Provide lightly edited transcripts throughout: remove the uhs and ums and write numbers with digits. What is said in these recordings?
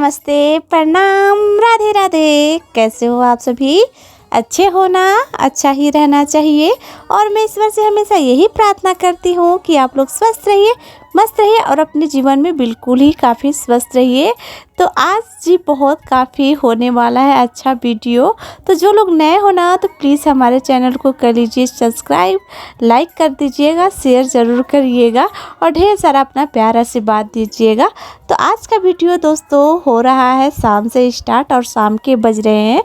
नमस्ते, प्रणाम, राधे राधे। कैसे हो आप सभी? अच्छे हो ना? अच्छा ही रहना चाहिए। और मैं ईश्वर से हमेशा यही प्रार्थना करती हूँ कि आप लोग स्वस्थ रहिए, मस्त रहिए और अपने जीवन में बिल्कुल ही काफ़ी स्वस्थ रहिए। तो आज जी बहुत काफ़ी होने वाला है अच्छा वीडियो। तो जो लोग नए हो ना तो प्लीज़ हमारे चैनल को कर लीजिए सब्सक्राइब, लाइक कर दीजिएगा, शेयर ज़रूर करिएगा और ढेर सारा अपना प्यार आशीर्वाद दीजिएगा। तो आज का वीडियो दोस्तों हो रहा है शाम से स्टार्ट और शाम के बज रहे हैं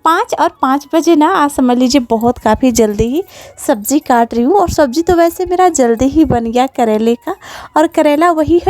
5 और 5 बजे ना आज समझ लीजिए बहुत काफ़ी जल्दी ही सब्ज़ी काट रही हूँ। और सब्ज़ी तो वैसे मेरा जल्दी ही बन गया करेले का। और करेला वही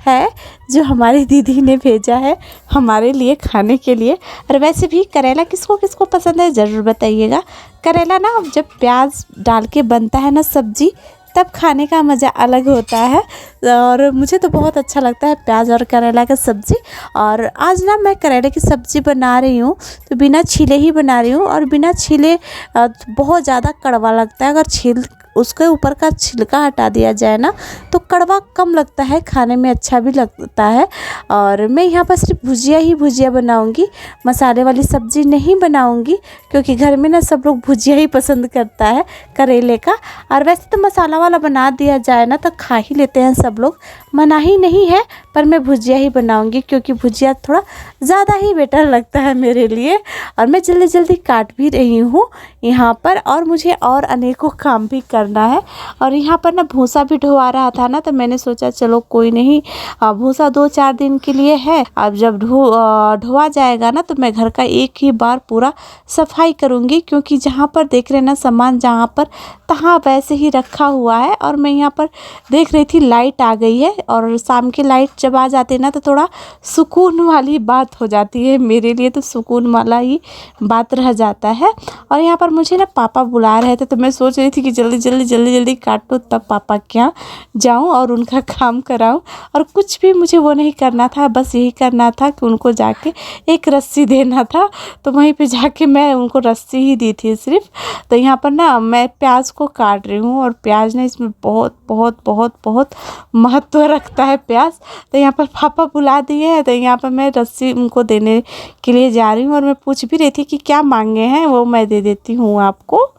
है जो हमारी दीदी ने भेजा है हमारे लिए खाने के लिए। और वैसे भी करेला किसको किसको पसंद है ज़रूर बताइएगा। करेला ना जब प्याज डाल के बनता है ना सब्ज़ी तब खाने का मज़ा अलग होता है। और मुझे तो बहुत अच्छा लगता है प्याज और करेला का सब्ज़ी। और आज ना मैं करेले की सब्ज़ी बना रही हूँ तो बिना छीले ही बना रही हूँ। और बिना छीले बहुत ज़्यादा कड़वा लगता है। अगर छील उसके ऊपर का छिलका हटा दिया जाए ना तो कड़वा कम लगता है, खाने में अच्छा भी लगता है। और मैं यहाँ पर सिर्फ भुजिया ही भुजिया बनाऊँगी, मसाले वाली सब्ज़ी नहीं बनाऊँगी क्योंकि घर में ना सब लोग भुजिया ही पसंद करता है करेले का। और वैसे तो मसाला वाला बना दिया जाए ना तो खा ही लेते हैं सब लोग, मना ही नहीं है। पर मैं भुजिया ही बनाऊंगी क्योंकि भुजिया थोड़ा ज़्यादा ही बेटर लगता है मेरे लिए। और मैं जल्दी जल्दी काट भी रही हूँ यहाँ पर। और मुझे और अनेकों काम भी करना है। और यहाँ पर ना भूसा भी ढोवा रहा था ना तो मैंने सोचा चलो कोई नहीं, भूसा 2-4 दिन के लिए है। अब जब ढोवा जाएगा ना तो मैं घर का एक ही बार पूरा सफाई करूँगी क्योंकि जहाँ पर देख रहे ना सामान जहाँ पर तहाँ वैसे ही रखा हुआ है। और मैं यहाँ पर देख रही थी लाइट आ गई है और शाम की लाइट जब आ जाती है ना तो थोड़ा सुकून वाली बात हो जाती है, मेरे लिए तो सुकून वाला ही बात रह जाता है। और यहाँ पर मुझे ना पापा बुला रहे थे तो मैं सोच रही थी कि जल्दी काटूँ तब पापा के यहाँ जाऊँ और उनका काम कराऊँ। और कुछ भी मुझे वो नहीं करना था, बस यही करना था कि उनको जाके एक रस्सी देना था। तो वहीं पे जाके मैं उनको रस्सी ही दी थी सिर्फ। तो यहाँ पर ना मैं प्याज को काट रही हूँ और प्याज ना इसमें बहुत बहुत बहुत बहुत महत्व रखता है प्याज। तो यहाँ पर पापा बुला दिए हैं तो यहाँ पर मैं रस्सी उनको देने के लिए जा रही हूँ। और मैं पूछ भी रही थी कि क्या मांगे हैं, वो मैं दे देती हूँ आपको।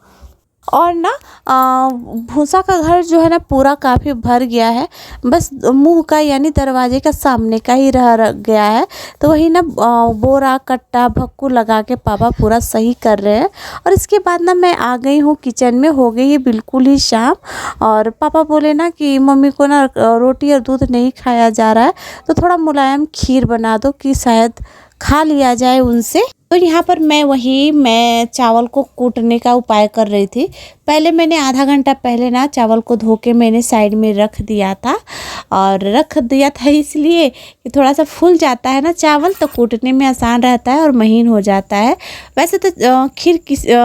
और ना भूसा का घर जो है ना पूरा काफ़ी भर गया है, बस मुंह का यानी दरवाजे का सामने का ही रह गया है। तो वही ना बोरा कट्टा भक्कू लगा के पापा पूरा सही कर रहे हैं। और इसके बाद ना मैं आ गई हूँ किचन में, हो गई है बिल्कुल ही शाम। और पापा बोले ना कि मम्मी को ना रोटी और दूध नहीं खाया जा रहा है तो थोड़ा मुलायम खीर बना दो कि शायद खा लिया जाए उनसे। तो यहाँ पर मैं चावल को कूटने का उपाय कर रही थी। पहले मैंने आधा घंटा पहले ना चावल को धो के मैंने साइड में रख दिया था। और रख दिया था इसलिए कि थोड़ा सा फूल जाता है ना चावल तो कूटने में आसान रहता है और महीन हो जाता है। वैसे तो खीर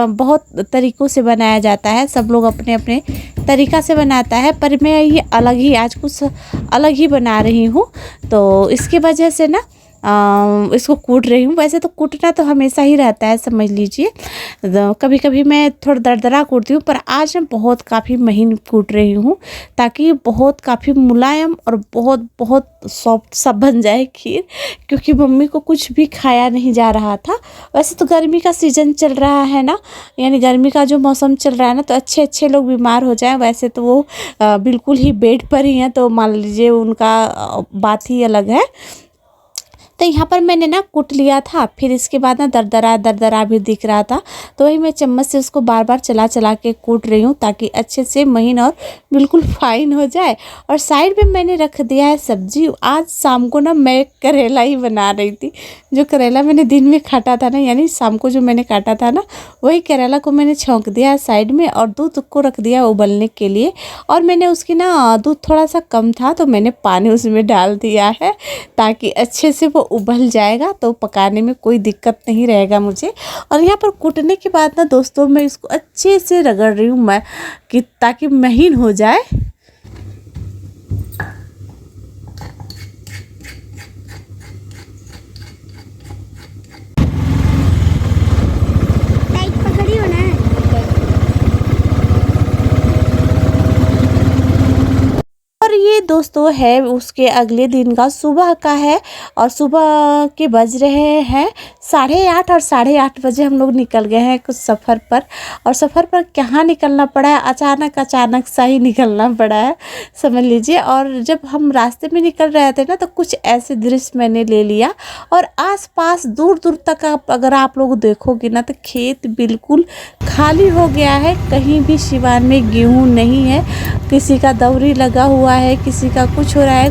बहुत तरीक़ों से बनाया जाता है, सब लोग अपने अपने तरीक़ा से बनाता है, पर मैं ये अलग ही आज कुछ अलग ही बना रही हूँ। तो इसकी वजह से ना इसको कूट रही हूँ। वैसे तो कूटना तो हमेशा ही रहता है समझ लीजिए, कभी कभी मैं थोड़ा दरदरा कूटती हूँ पर आज मैं बहुत काफ़ी महीन कूट रही हूँ ताकि बहुत काफ़ी मुलायम और बहुत बहुत सॉफ्ट सा बन जाए खीर, क्योंकि मम्मी को कुछ भी खाया नहीं जा रहा था। वैसे तो गर्मी का सीज़न चल रहा है ना, यानी गर्मी का जो मौसम चल रहा है ना तो अच्छे लोग बीमार हो जाएं। वैसे तो वो बिल्कुल ही बेड पर ही हैं तो मान लीजिए उनका बात ही अलग है। तो यहाँ पर मैंने ना कूट लिया था, फिर इसके बाद ना दरदरा भी दिख रहा था तो वही मैं चम्मच से उसको बार बार चला के कूट रही हूँ ताकि अच्छे से महीन और बिल्कुल फाइन हो जाए। और साइड में मैंने रख दिया है सब्जी। आज शाम को ना मैं करेला ही बना रही थी, जो करेला मैंने दिन में काटा था ना, यानी शाम को जो मैंने काटा था ना वही करेला को मैंने छौंक दिया है साइड में और दूध को रख दिया उबलने के लिए। और मैंने उसकी ना दूध थोड़ा सा कम था तो मैंने पानी उसमें डाल दिया है ताकि अच्छे से वो उबल जाएगा तो पकाने में कोई दिक्कत नहीं रहेगा मुझे। और यहाँ पर कूटने के बाद ना दोस्तों मैं इसको अच्छे से रगड़ रही हूँ मैं कि ताकि महीन हो जाए। दोस्तों है उसके अगले दिन का सुबह का है और सुबह के बज रहे हैं 8:30 और 8:30 बजे हम लोग निकल गए हैं कुछ सफ़र पर। और सफ़र पर कहाँ निकलना पड़ा है, अचानक सा ही निकलना पड़ा है समझ लीजिए। और जब हम रास्ते में निकल रहे थे ना तो कुछ ऐसे दृश्य मैंने ले लिया और आसपास दूर दूर तक अगर आप लोग देखोगे ना तो खेत बिल्कुल खाली हो गया है। कहीं भी सिवान में गेहूँ नहीं है, किसी का दौरी लगा हुआ है, किसी का कुछ हो रहा है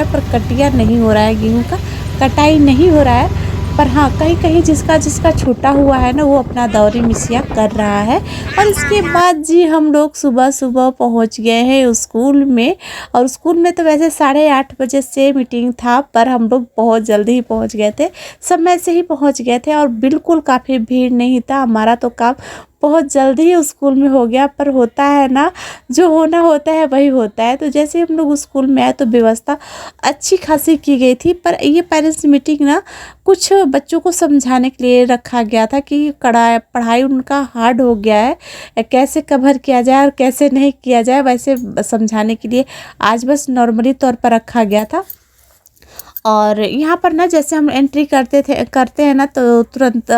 पर कटिया नहीं हो रहा है, गेहूँ का कटाई नहीं हो रहा है। पर हाँ कहीं कहीं जिसका छूटा हुआ है ना वो अपना दौरी मिसिया कर रहा है। और इसके बाद जी हम लोग सुबह सुबह पहुंच गए हैं स्कूल में। और स्कूल में तो वैसे 8:30 बजे से मीटिंग था पर हम लोग बहुत जल्दी ही पहुंच गए थे, समय से ही पहुंच गए थे और बिल्कुल काफ़ी भीड़ नहीं था। हमारा तो काम बहुत जल्दी ही स्कूल में हो गया। पर होता है ना, जो होना होता है वही होता है। तो जैसे हम लोग स्कूल में आए तो व्यवस्था अच्छी खासी की गई थी। पर ये पेरेंट्स मीटिंग ना कुछ बच्चों को समझाने के लिए रखा गया था कि पढ़ाई उनका हार्ड हो गया है, कैसे कवर किया जाए और कैसे नहीं किया जाए, वैसे समझाने के लिए आज बस नॉर्मली तौर पर रखा गया था। और यहाँ पर ना जैसे हम एंट्री करते हैं ना तो तुरंत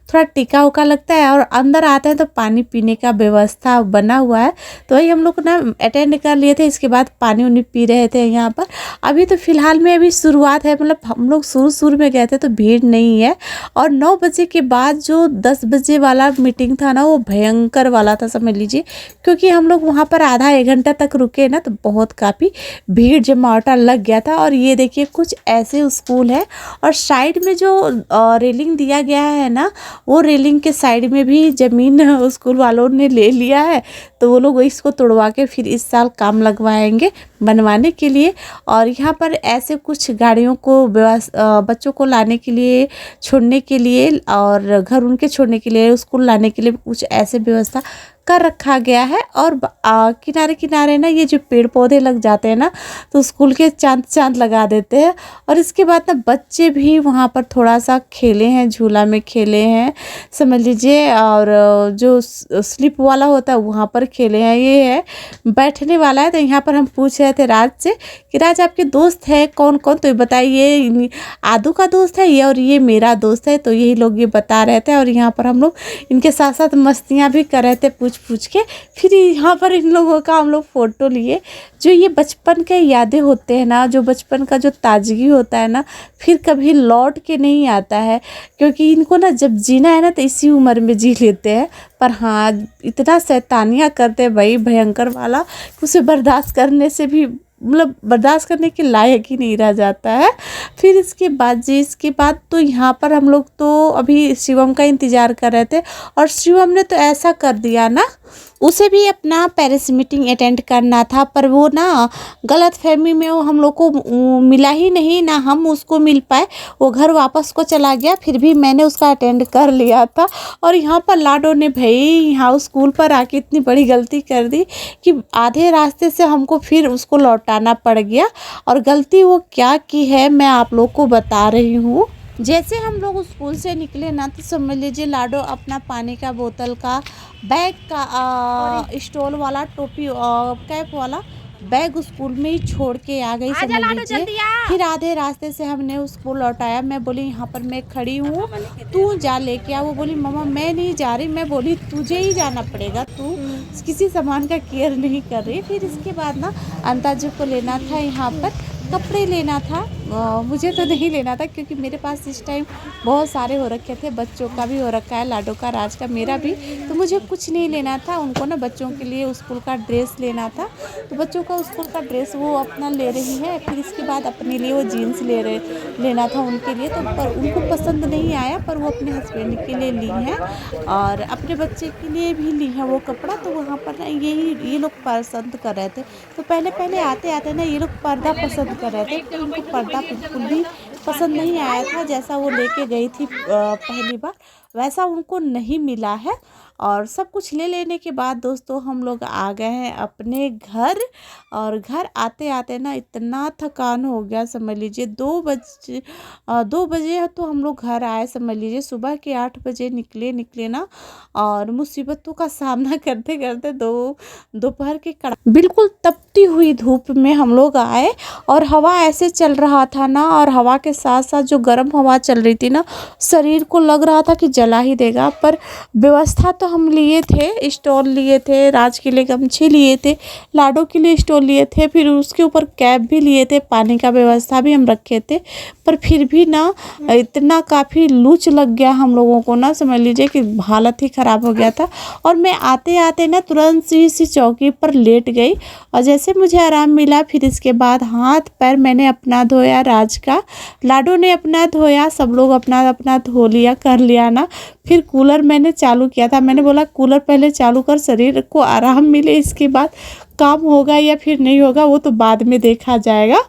थोड़ा टीका उका लगता है और अंदर आते हैं तो पानी पीने का व्यवस्था बना हुआ है। तो वही हम लोग ना अटेंड कर लिए थे, इसके बाद पानी उनी पी रहे थे यहाँ पर। अभी तो फ़िलहाल में अभी शुरुआत है, मतलब हम लोग शुरू में गए थे तो भीड़ नहीं है। और 9 बजे के बाद जो 10 बजे वाला मीटिंग था ना वो भयंकर वाला था समझ लीजिए, क्योंकि हम लोग वहाँ पर आधा 1 घंटा तक रुके ना तो बहुत काफ़ी भीड़ जमावटा लग गया था। और ये देखिए कुछ ऐसे स्कूल है और साइड में जो रेलिंग दिया गया है ना वो रेलिंग के साइड में भी ज़मीन स्कूल वालों ने ले लिया है। तो वो लोग इसको तोड़वा के फिर इस साल काम लगवाएंगे बनवाने के लिए। और यहाँ पर ऐसे कुछ गाड़ियों को बच्चों को लाने के लिए, छोड़ने के लिए और घर उनके छोड़ने के लिए, स्कूल लाने के लिए कुछ ऐसे व्यवस्था कर रखा गया है। और किनारे किनारे ना ये जो पेड़ पौधे लग जाते हैं ना तो स्कूल के चांद लगा देते हैं। और इसके बाद ना बच्चे भी वहाँ पर थोड़ा सा खेले हैं, झूला में खेले हैं समझ लीजिए। और जो स्लिप वाला होता है वहाँ पर खेले हैं। ये है बैठने वाला है। तो यहाँ पर हम पूछ रहे थे राज से कि राज आपके दोस्त है कौन कौन, तो ये बताइए आदू का दोस्त है ये और ये मेरा दोस्त है। तो यही लोग ये बता रहे थे और यहाँ पर हम लोग इनके साथ साथ मस्तियाँ भी कर रहे थे पूछ के। फिर यहाँ पर इन लोगों का हम लोग फ़ोटो लिए। जो ये बचपन के यादें होते हैं ना, जो बचपन का जो ताजगी होता है ना, फिर कभी लौट के नहीं आता है। क्योंकि इनको ना जब जीना है ना तो इसी उम्र में जी लेते हैं। पर हाँ इतना शैतानियाँ करते हैं भाई भयंकर वाला कि उसे बर्दाश्त करने से भी मतलब बर्दाश्त करने के लायक ही नहीं रह जाता है। फिर इसके बाद तो यहाँ पर हम लोग तो अभी शिवम का इंतज़ार कर रहे थे। और शिवम ने तो ऐसा कर दिया ना, उसे भी अपना पेरेंट्स मीटिंग अटेंड करना था पर वो ना गलत फहमी में वो हम लोग को मिला ही नहीं, ना हम उसको मिल पाए। वो घर वापस को चला गया, फिर भी मैंने उसका अटेंड कर लिया था। और यहाँ पर लाडो ने भाई यहाँ स्कूल पर आके इतनी बड़ी गलती कर दी कि आधे रास्ते से हमको फिर उसको लौटाना पड़ गया। और गलती वो क्या की है मैं आप लोग को बता रही हूँ। जैसे हम लोग स्कूल से निकले ना तो समझ लीजिए लाडो अपना पानी का बोतल का बैग का स्टॉल वाला टोपी कैप वाला बैग स्कूल में ही छोड़ के आ गई समझ लीजिए। फिर आधे रास्ते से हमने उसको लौटाया। मैं बोली यहाँ पर मैं खड़ी हूँ, तू जा लेके आ। वो बोली मम्मा मैं नहीं जा रही। मैं बोली तुझे ही जाना पड़ेगा, तू किसी सामान का केयर नहीं कर रही। फिर इसके बाद ना अंताजी को लेना था, यहाँ पर कपड़े लेना था। मुझे तो नहीं लेना था क्योंकि मेरे पास इस टाइम बहुत सारे हो रखे थे, बच्चों का भी हो रखा है, लाडो का, राज का, मेरा भी। तो मुझे कुछ नहीं लेना था। उनको ना बच्चों के लिए स्कूल का ड्रेस लेना था। तो बच्चों का स्कूल का ड्रेस वो अपना ले रही है। फिर इसके बाद अपने लिए वो जीन्स लेना था उनके लिए। तो पर उनको पसंद नहीं आया पर वो अपने हस्बैंड के लिए ली है और अपने बच्चे के लिए भी ली है वो कपड़ा। तो वहाँ पर ना ये लोग पसंद कर रहे थे। तो पहले आते ना ये लोग पर्दा पसंद कर रहे थे। तो उनको पर्दा बिल्कुल भी पसंद नहीं आया था जैसा वो लेके गई थी पहली बार। वैसा उनको नहीं मिला है। और सब कुछ ले लेने के बाद दोस्तों हम लोग आ गए हैं अपने घर। और घर आते आते ना इतना थकान हो गया, समझ लीजिए 2 बजे तो हम लोग घर आए, समझ लीजिए सुबह के 8 बजे निकले ना। और मुसीबतों का सामना करते करते दोपहर के बिल्कुल तपती हुई धूप में हम लोग आए। और हवा ऐसे चल रहा था ना, और हवा के साथ साथ जो गर्म हवा चल रही थी ना, शरीर को लग रहा था कि जला ही देगा। पर व्यवस्था तो हम लिए थे, स्टॉल लिए थे, राज के लिए गमछे लिए थे, लाडो के लिए स्टॉल लिए थे, फिर उसके ऊपर कैप भी लिए थे, पानी का व्यवस्था भी हम रखे थे। पर फिर भी ना इतना काफ़ी लूच लग गया हम लोगों को ना, समझ लीजिए कि हालत ही ख़राब हो गया था। और मैं आते आते ना तुरंत सी चौकी पर लेट गई। और जैसे मुझे आराम मिला, फिर इसके बाद हाथ पैर मैंने अपना धोया, राज का, लाडो ने अपना धोया, सब लोग अपना अपना धो लिया, कर लिया ना। फिर कूलर मैंने चालू किया था, मैंने बोला कूलर पहले चालू कर, शरीर को आराम मिले, इसके बाद काम होगा या फिर नहीं होगा वो तो बाद में देखा जाएगा।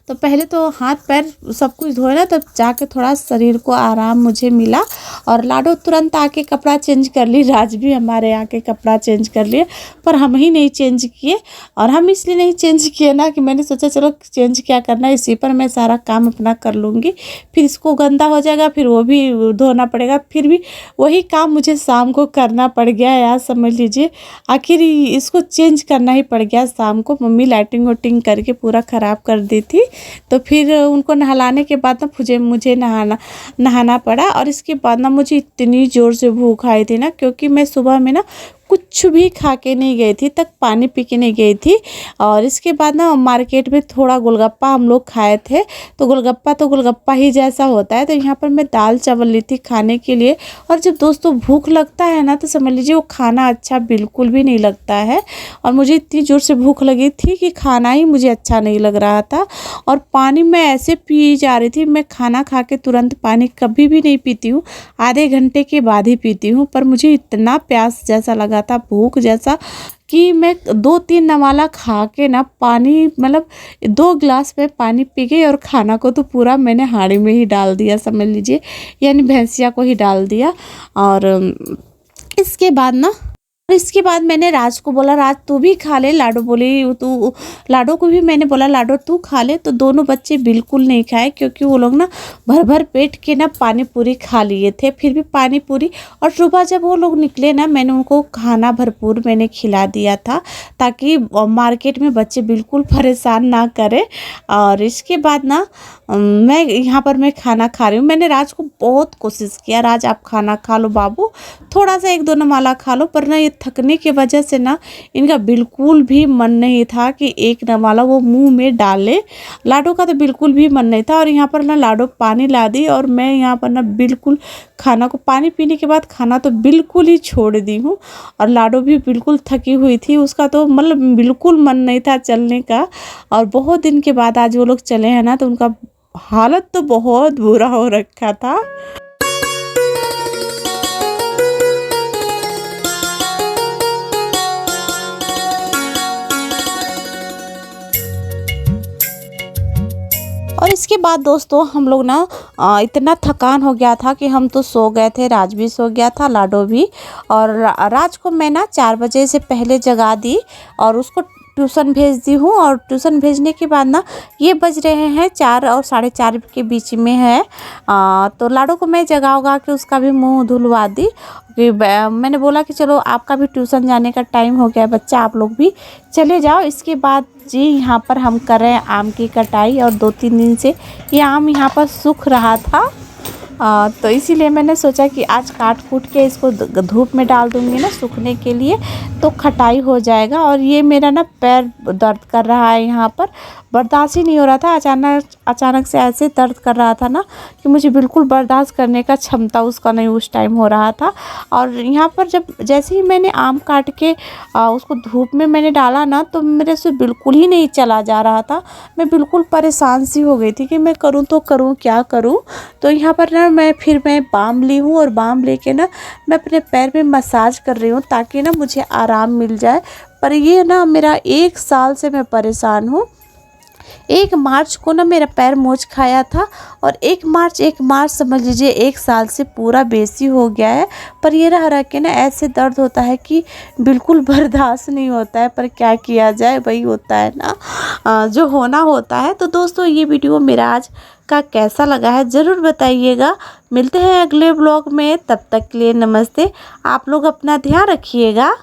तो पहले तो हाथ पैर सब कुछ धोए ना, तब जाके थोड़ा शरीर को आराम मुझे मिला। और लाडो तुरंत आके कपड़ा चेंज कर ली, राज भी हमारे आके कपड़ा चेंज कर लिए, पर हम ही नहीं चेंज किए। और हम इसलिए नहीं चेंज किए ना कि मैंने सोचा चलो चेंज क्या करना है, इसी पर मैं सारा काम अपना कर लूँगी, फिर इसको गंदा हो जाएगा, फिर वो भी धोना पड़ेगा, फिर भी वही काम मुझे शाम को करना पड़ गया यार, समझ लीजिए। आखिर इसको चेंज करना ही पड़ गया शाम को, मम्मी लाइटिंग वाइटिंग करके पूरा ख़राब कर दी थी। तो फिर उनको नहलाने के बाद ना मुझे नहाना पड़ा। और इसके बाद ना मुझे इतनी ज़ोर से भूख आई थी ना, क्योंकि मैं सुबह में ना कुछ भी खा के नहीं गई थी, तक पानी पी के नहीं गई थी। और इसके बाद ना मार्केट में थोड़ा गोलगप्पा हम लोग खाए थे, तो गोलगप्पा ही जैसा होता है। तो यहाँ पर मैं दाल चावल ली थी खाने के लिए। और जब दोस्तों भूख लगता है ना, तो समझ लीजिए वो खाना अच्छा बिल्कुल भी नहीं लगता है। और मुझे इतनी ज़ोर से भूख लगी थी कि खाना ही मुझे अच्छा नहीं लग रहा था। और पानी मैं ऐसे पी जा रही थी, मैं खाना खा के तुरंत पानी कभी भी नहीं पीती हूँ, आधे घंटे के बाद ही पीती हूँ। पर मुझे इतना प्यास जैसा लगा था, भूख जैसा, कि मैं 2-3 नवाला खा के ना पानी, मतलब 2 गिलास में पानी पी गई। और खाना को तो पूरा मैंने हांडी में ही डाल दिया, समझ लीजिए, यानी भैंसिया को ही डाल दिया। और इसके बाद ना, और इसके बाद मैंने राज को बोला राज तू भी खा ले, लाडो बोली तू, लाडो को भी मैंने बोला लाडो तू खा ले। तो दोनों बच्चे बिल्कुल नहीं खाए, क्योंकि वो लोग ना भर पेट के ना पानी पूरी खा लिए थे, फिर भी पानी पूरी। और सुबह जब वो लोग निकले ना, मैंने उनको खाना भरपूर मैंने खिला दिया था, ताकि मार्केट में बच्चे बिल्कुल परेशान ना करें। और इसके बाद ना मैं यहाँ पर मैं खाना खा रही हूँ। मैंने राज को बहुत कोशिश किया, राज आप खाना खा लो बाबू, थोड़ा सा 1-2 नवाला खा लो, पर ना ये थकने की वजह से ना इनका बिल्कुल भी मन नहीं था कि एक नवाला वो मुंह में डाले। लाडो का तो बिल्कुल भी मन नहीं था। और यहाँ पर ना लाडो पानी ला दी, और मैं यहाँ पर ना बिल्कुल खाना को, पानी पीने के बाद खाना तो बिल्कुल ही छोड़ दी हूँ। और लाडो भी बिल्कुल थकी हुई थी, उसका तो मतलब बिल्कुल मन नहीं था चलने का। और बहुत दिन के बाद आज वो लोग चले हैं ना, तो उनका हालत तो बहुत बुरा हो रखा था। और इसके बाद दोस्तों हम लोग ना इतना थकान हो गया था कि हम तो सो गए थे, राज भी सो गया था, लाडो भी। और राज को मैं ना 4 बजे से पहले जगा दी और उसको ट्यूशन भेज दी हूँ। और ट्यूशन भेजने के बाद ना ये बज रहे हैं 4 और 4:30 के बीच में है। तो लाडो को मैं जगा के उसका भी मुंह धुलवा दी, कि मैंने बोला कि चलो आपका भी ट्यूशन जाने का टाइम हो गया बच्चा, आप लोग भी चले जाओ। इसके बाद जी यहाँ पर हम कर रहे हैं आम की कटाई। और 2-3 दिन से ये आम यहाँ पर सूख रहा था, तो इसीलिए मैंने सोचा कि आज काट कूट के इसको धूप में डाल दूँगी ना सूखने के लिए, तो खटाई हो जाएगा। और ये मेरा ना पैर दर्द कर रहा है, यहाँ पर बर्दाश्त ही नहीं हो रहा था। अचानक से ऐसे दर्द कर रहा था ना कि मुझे बिल्कुल बर्दाश्त करने का क्षमता उसका नहीं उस टाइम हो रहा था। और यहाँ पर जब जैसे ही मैंने आम काट के उसको धूप में मैंने डाला ना, तो मेरे से बिल्कुल ही नहीं चला जा रहा था। मैं बिल्कुल परेशान सी हो गई थी कि मैं करूँ तो करूँ क्या करूँ। तो यहाँ पर ना मैं बाम ली हूँ, और बाम लेके ना मैं अपने पैर में मसाज कर रही हूँ, ताकि ना मुझे आराम मिल जाए। पर ये ना मेरा 1 साल से मैं परेशान हूँ। 1 मार्च को ना मेरा पैर मोच खाया था और 1 मार्च समझ लीजिए 1 साल से पूरा बेसी हो गया है। पर ये रह के ना ऐसे दर्द होता है कि बिल्कुल बर्दाश्त नहीं होता है, पर क्या किया जाए, वही होता है ना जो होना होता है। तो दोस्तों ये वीडियो मेरा आज का कैसा लगा है ज़रूर बताइएगा। मिलते हैं अगले ब्लॉग में, तब तक के लिए नमस्ते। आप लोग अपना ध्यान रखिएगा।